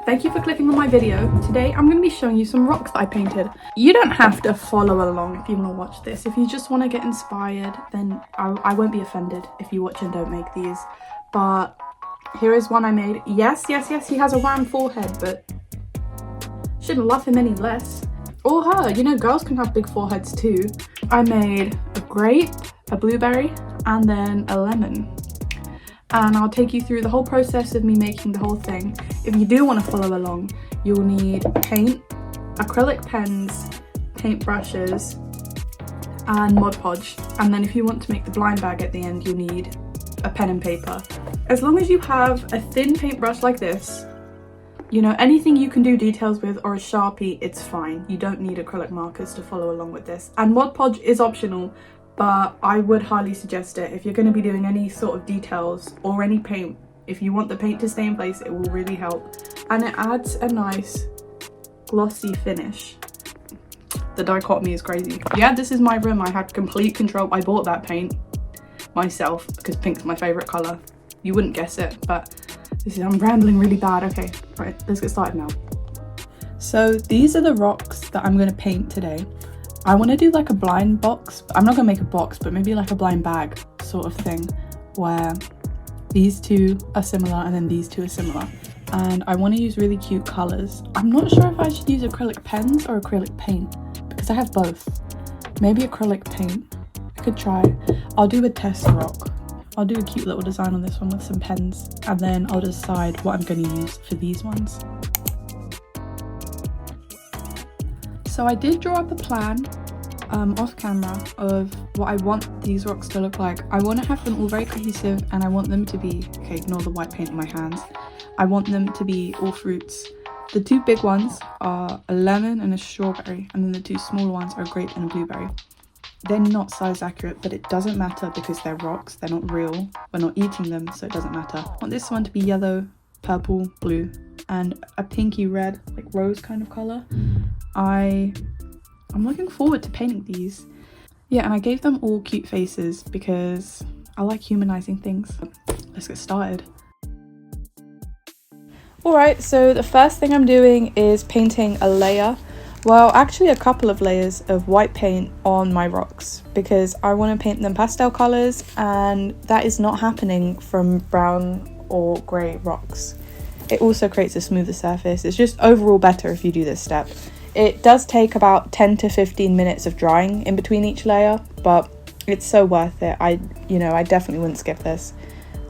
Thank you for clicking on my video. Today I'm going to be showing you some rocks that I painted. You don't have to follow along if you want to watch this. If you just want to get inspired, then I won't be offended if you watch and don't make these. But here is one I made. Yes, he has a round forehead, but shouldn't love him any less. Or her, you know, girls can have big foreheads too. I made a grape, a blueberry, and then a lemon. And I'll take you through the whole process of me making the whole thing. If you do want to follow along, you'll need paint, acrylic pens, paint brushes, and Mod Podge. And then if you want to make the blind bag at the end, you'll need a pen and paper. As long as you have a thin paintbrush like this, you know, anything you can do details with or a Sharpie, it's fine. You don't need acrylic markers to follow along with this. And Mod Podge is optional, but I would highly suggest it. If you're going to be doing any sort of details or any paint, if you want the paint to stay in place, it will really help. And it adds a nice glossy finish. The dichotomy is crazy. Yeah, this is my room. I had complete control. I bought that paint myself because pink's my favourite colour. You wouldn't guess it, but I'm rambling really bad. Okay, right, let's get started now. So these are the rocks that I'm going to paint today. I want to do like a blind box. I'm not going to make a box, but maybe like a blind bag sort of thing where these two are similar and then these two are similar. And I want to use really cute colours. I'm not sure if I should use acrylic pens or acrylic paint because I have both. Maybe acrylic paint. I could try. I'll do a test rock. I'll do a cute little design on this one with some pens and then I'll decide what I'm going to use for these ones. So I did draw up a plan off camera of what I want these rocks to look like. I want to have them all very cohesive and I want them to be, okay, ignore the white paint on my hands. I want them to be all fruits. The two big ones are a lemon and a strawberry, and then the two smaller ones are a grape and a blueberry. They're not size accurate, but it doesn't matter because they're rocks, they're not real. We're not eating them, so it doesn't matter. I want this one to be yellow, purple, blue, and a pinky red, like rose kind of colour. I'm looking forward to painting these. Yeah, and I gave them all cute faces because I like humanizing things. Let's get started. Alright, so the first thing I'm doing is painting a layer. Well, actually a couple of layers of white paint on my rocks because I want to paint them pastel colours and that is not happening from brown or grey rocks. It also creates a smoother surface. It's just overall better if you do this step. It does take about 10 to 15 minutes of drying in between each layer, but it's so worth it. I definitely wouldn't skip this.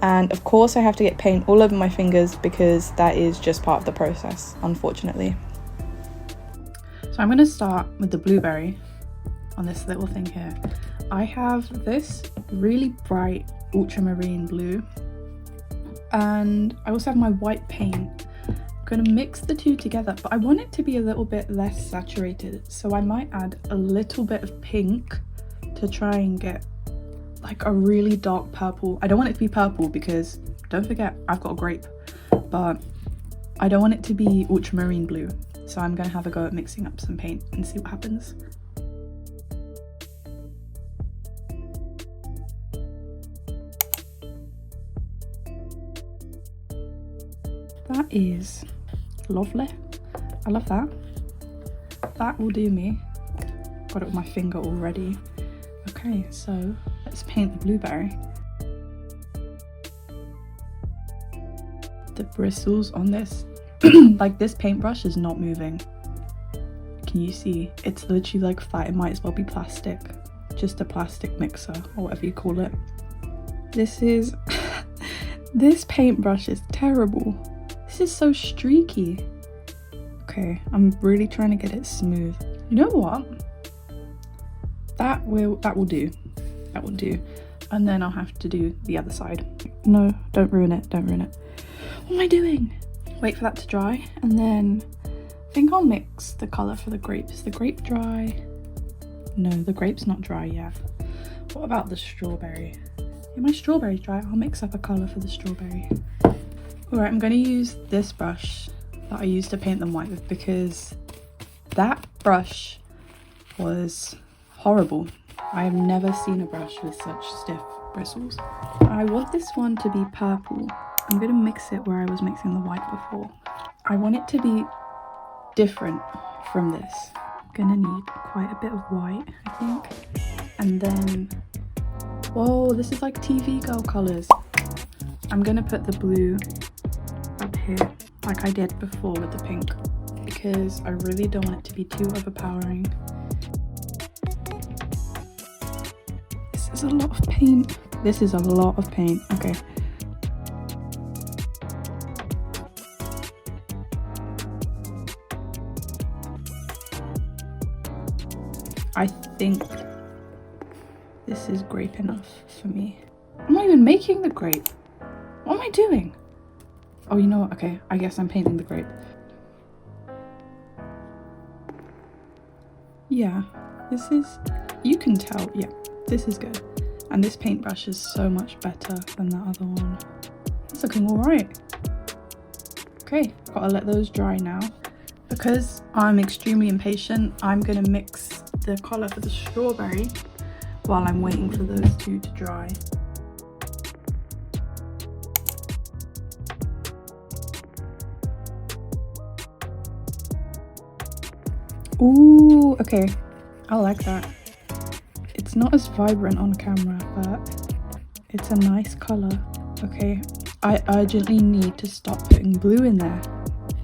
And of course I have to get paint all over my fingers because that is just part of the process, unfortunately. So I'm going to start with the blueberry on this little thing here. I have this really bright ultramarine blue and I also have my white paint. I'm going to mix the two together, but I want it to be a little bit less saturated, so I might add a little bit of pink to try and get like a really dark purple. I don't want it to be purple because don't forget I've got a grape, but I don't want it to be ultramarine blue. So I'm going to have a go at mixing up some paint and see what happens. That is lovely. I love that. That will do me. Got it with my finger already. Okay, so let's paint the blueberry. The bristles on this, like this paintbrush is not moving. Can you see? It's literally like flat. It might as well be plastic. Just a plastic mixer or whatever you call it. This paintbrush is terrible. This is so streaky. Okay, I'm really trying to get it smooth. You know what? That will do. That will do. And then I'll have to do the other side. No, don't ruin it. Don't ruin it. What am I doing? Wait for that to dry, and then I think I'll mix the colour for the grape. Is the grape dry? No, the grape's not dry yet. What about the strawberry? Yeah, my strawberry's dry. I'll mix up a colour for the strawberry. Alright, I'm going to use this brush that I used to paint them white with because that brush was horrible. I have never seen a brush with such stiff bristles. I want this one to be purple. I'm going to mix it where I was mixing the white before. I want it to be different from this. I'm gonna need quite a bit of white, I think. And then, whoa, this is like TV girl colors. I'm gonna put the blue up here like I did before with the pink, because I really don't want it to be too overpowering. This is a lot of paint. This is a lot of paint. Okay. I think this is grape enough for me. I'm not even making the grape. What am I doing? Oh, you know what? Okay, I guess I'm painting the grape. Yeah, this is, you can tell, yeah, this is good. And this paintbrush is so much better than the other one. It's looking all right. Okay, gotta let those dry now. Because I'm extremely impatient, I'm gonna mix the colour for the strawberry while I'm waiting for those two to dry. Ooh, okay, I like that. It's not as vibrant on camera, but it's a nice colour. Okay, I urgently need to stop putting blue in there.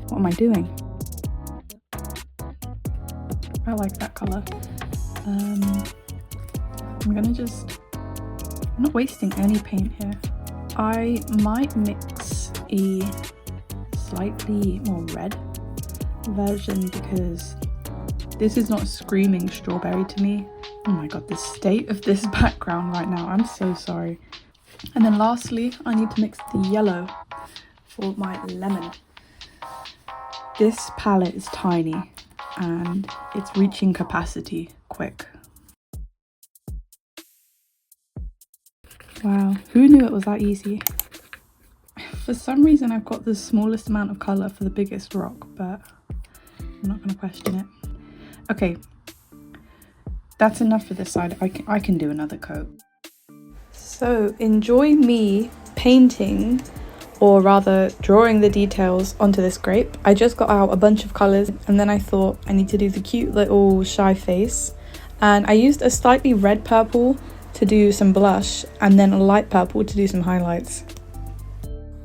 What am I doing? I like that colour. I'm gonna just, I'm not wasting any paint here. I might mix a slightly more red version because this is not screaming strawberry to me. Oh my god, the state of this background right now, I'm so sorry. And then lastly, I need to mix the yellow for my lemon. This palette is tiny and it's reaching capacity quick. Wow, who knew it was that easy? For some reason I've got the smallest amount of colour for the biggest rock, but I'm not going to question it. Okay, that's enough for this side. I can do another coat. So enjoy me painting, or rather drawing the details onto this grape. I just got out a bunch of colours and then I thought I need to do the cute little shy face. And I used a slightly red purple to do some blush and then a light purple to do some highlights.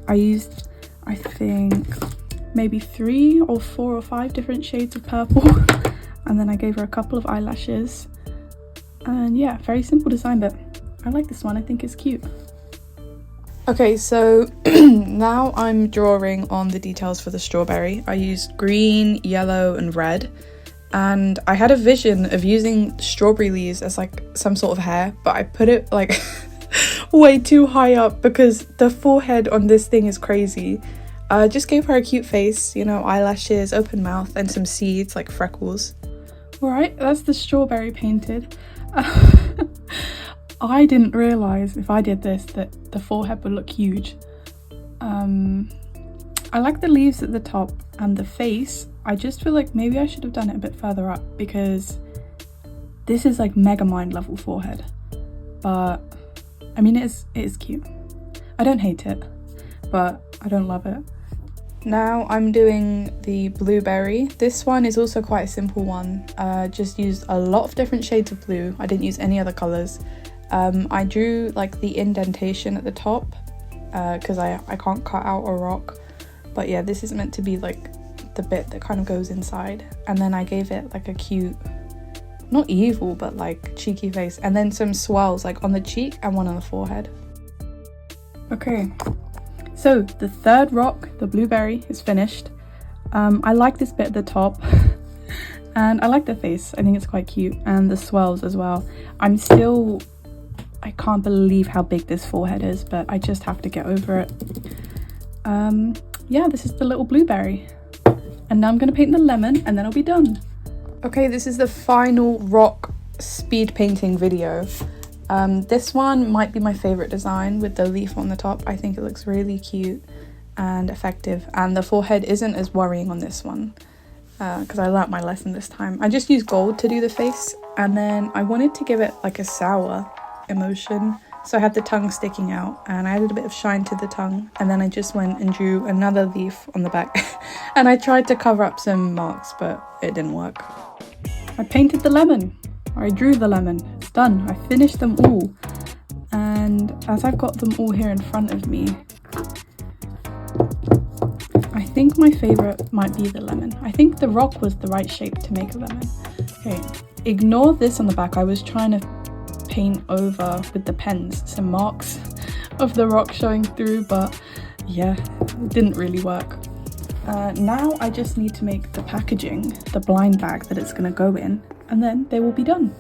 I used, I think, maybe 3 or 4 or 5 different shades of purple. And then I gave her a couple of eyelashes. And yeah, very simple design, but I like this one. I think it's cute. Okay, so now I'm drawing on the details for the strawberry. I used green, yellow and red. And I had a vision of using strawberry leaves as like some sort of hair, but I put it like way too high up because the forehead on this thing is crazy. I just gave her a cute face, you know, eyelashes, open mouth and some seeds like freckles. Alright, that's the strawberry painted. I didn't realise if I did this that the forehead would look huge. I like the leaves at the top and the face. I just feel like maybe I should have done it a bit further up because this is like Megamind level forehead. But I mean, it is cute. I don't hate it, but I don't love it. Now I'm doing the blueberry. This one is also quite a simple one. Just used a lot of different shades of blue. I didn't use any other colours. I drew like the indentation at the top because I can't cut out a rock. But yeah, this is meant to be like the bit that kind of goes inside. And then I gave it like a cute, not evil, but like cheeky face. And then some swirls like on the cheek and one on the forehead. Okay. So the third rock, the blueberry, is finished. I like this bit at the top and I like the face. I think it's quite cute, and the swells as well. I can't believe how big this forehead is, but I just have to get over it. Yeah, this is the little blueberry. And now I'm going to paint the lemon and then I'll be done. Okay, this is the final rock speed painting video. This one might be my favourite design with the leaf on the top. I think it looks really cute and effective, and the forehead isn't as worrying on this one because I learnt my lesson this time. I just used gold to do the face, and then I wanted to give it like a sour emotion So I had the tongue sticking out and I added a bit of shine to the tongue, and then I just went and drew another leaf on the back and I tried to cover up some marks, but it didn't work. I painted the lemon, or I drew the lemon. It's done. I finished them all, and as I've got them all here in front of me, I think my favourite might be the lemon. I think the rock was the right shape to make a lemon. Okay, ignore this on the back. I was trying to paint over with the pens some marks of the rock showing through, but yeah, it didn't really work. Now I just need to make the packaging, the blind bag that it's going to go in, and then they will be done.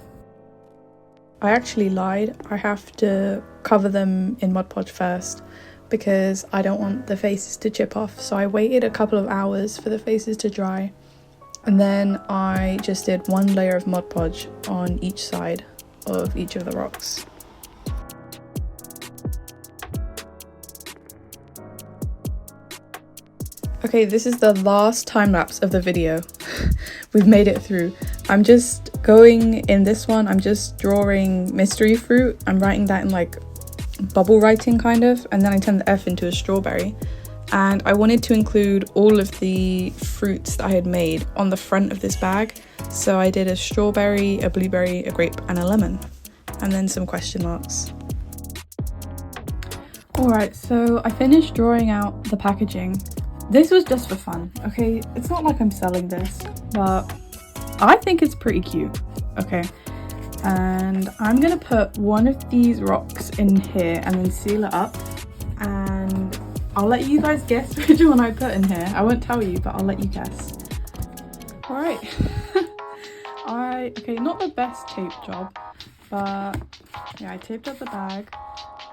I actually lied. I have to cover them in Mod Podge first because I don't want the faces to chip off. So I waited a couple of hours for the faces to dry, and then I just did one layer of Mod Podge on each side of each of the rocks. Okay, this is the last time lapse of the video. We've made it through. I'm just going in this one, I'm just drawing mystery fruit. I'm writing that in like bubble writing kind of, and then I turn the F into a strawberry. And I wanted to include all of the fruits that I had made on the front of this bag. So I did a strawberry, a blueberry, a grape, and a lemon, and then some question marks. Alright, so I finished drawing out the packaging. This was just for fun, okay? It's not like I'm selling this, but I think it's pretty cute, okay? And I'm gonna put one of these rocks in here and then seal it up, and I'll let you guys guess which one I put in here. I won't tell you, but I'll let you guess. Alright. Okay, not the best tape job, but yeah, I taped up the bag.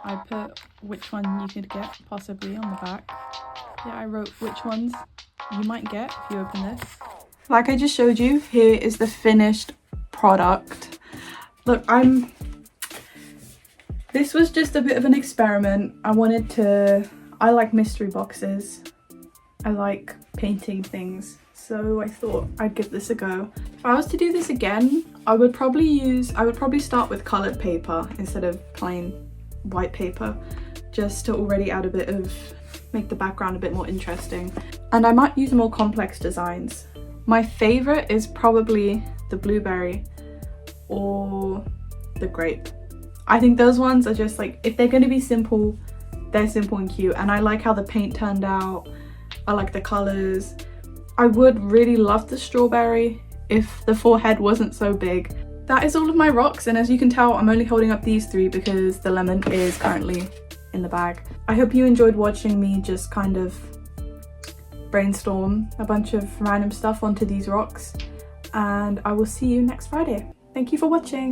I put which one you could get possibly on the back. Yeah, I wrote which ones you might get if you open this. Like I just showed you, here is the finished product. Look, this was just a bit of an experiment. I like mystery boxes. I like painting things. So I thought I'd give this a go. If I was to do this again, I would probably start with coloured paper instead of plain white paper, just to already add a bit of, make the background a bit more interesting. And I might use more complex designs. My favourite is probably the blueberry or the grape. I think those ones are just like, if they're going to be simple, they're simple and cute, and I like how the paint turned out. I like the colours. I would really love the strawberry if the forehead wasn't so big. That is all of my rocks, and as you can tell, I'm only holding up these three because the lemon is currently in the bag. I hope you enjoyed watching me just kind of brainstorm a bunch of random stuff onto these rocks, and I will see you next Friday. Thank you for watching.